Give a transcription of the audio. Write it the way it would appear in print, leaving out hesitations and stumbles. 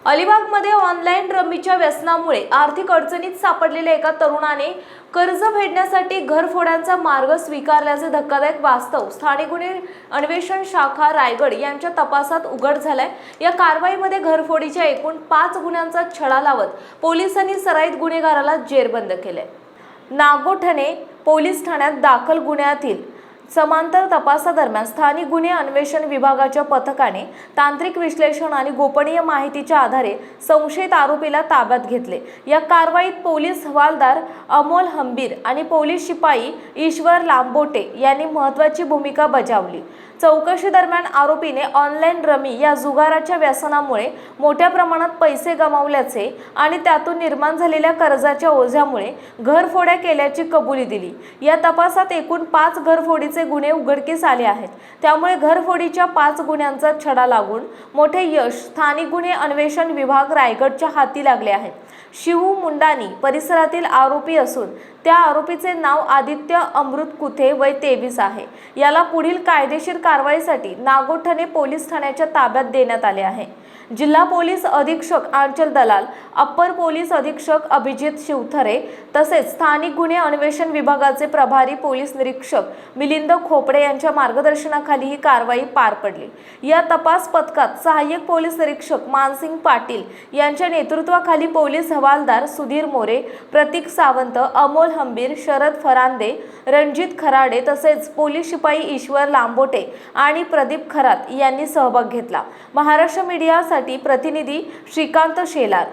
अलिबागमध्ये ऑनलाईन रमीच्या व्यसनामुळे आर्थिक अडचणीत सापडलेल्या एका तरुणाने कर्ज फेडण्यासाठी घरफोड्यांचा मार्ग स्वीकारल्याचे धक्कादायक वास्तव स्थानिक गुन्हे अन्वेषण शाखा रायगड यांच्या तपासात उघड झालंय। या कारवाईमध्ये घरफोडीच्या एकूण 5 गुन्ह्यांचा छडा लावत पोलिसांनी सराईत गुन्हेगाराला जेरबंद केले। नागोठणे पोलीस ठाण्यात दाखल गुन्ह्यातील समांतर तपासादरम्यान स्थानिक गुन्हे अन्वेषण विभागाच्या पथकाने तांत्रिक विश्लेषण आणि गोपनीय माहितीच्या आधारे संशयित आरोपीला ताब्यात घेतले। या कारवाईत पोलीस हवालदार अमोल हंबीर आणि पोलीस शिपाई ईश्वर लांबोटे यांनी महत्त्वाची भूमिका बजावली। चौकशी दरम्यान आरोपीने ऑनलाईन रमी या जुगाराच्या व्यसनामुळे मोठ्या प्रमाणात पैसे गमावल्याचे आणि त्यातून निर्माण झालेल्या कर्जाच्या ओझ्यामुळे घरफोड्या केल्याची कबुली दिली। या तपासात एकूण 5 घरफोडीचे गुन्हे उघडकीस आले आहेत। त्यामुळे घरफोडीच्या 5 गुन्ह्यांचा छडा लागून मोठे यश स्थानिक गुन्हे अन्वेषण विभाग रायगडच्या हाती लागले आहे। शिवू मुंडानी परिसरातील आरोपी असून त्या आरोपीचे नाव आदित्य अमृत कुथे वय 23 आहे। याला पुढील कायदेशीर कारवाईसाठी नागोठणे पोलीस ठाण्याच्या ताब्यात देण्यात आले आहे। जिल्हा पोलीस अधीक्षक आंचल दलाल, अप्पर पोलीस अधीक्षक अभिजित शिवथरे तसेच स्थानिक गुन्हे अन्वेषण विभागाचे प्रभारी पोलीस निरीक्षक मिलिंद खोपडे यांच्या मार्गदर्शनाखाली ही कारवाई पार पडली। या तपास पथकात सहाय्यक पोलीस निरीक्षक मानसिंग पाटील यांच्या नेतृत्वाखाली पोलीस हवालदार सुधीर मोरे, प्रतीक सावंत, अमोल हंबीर, शरद फरांदे, रणजित खराडे तसेच पोलीस शिपाई ईश्वर लांबोटे आणि प्रदीप खरात यांनी सहभाग घेतला। महाराष्ट्र मीडियासाठी प्रतिनिधी श्रीकांत शेलार।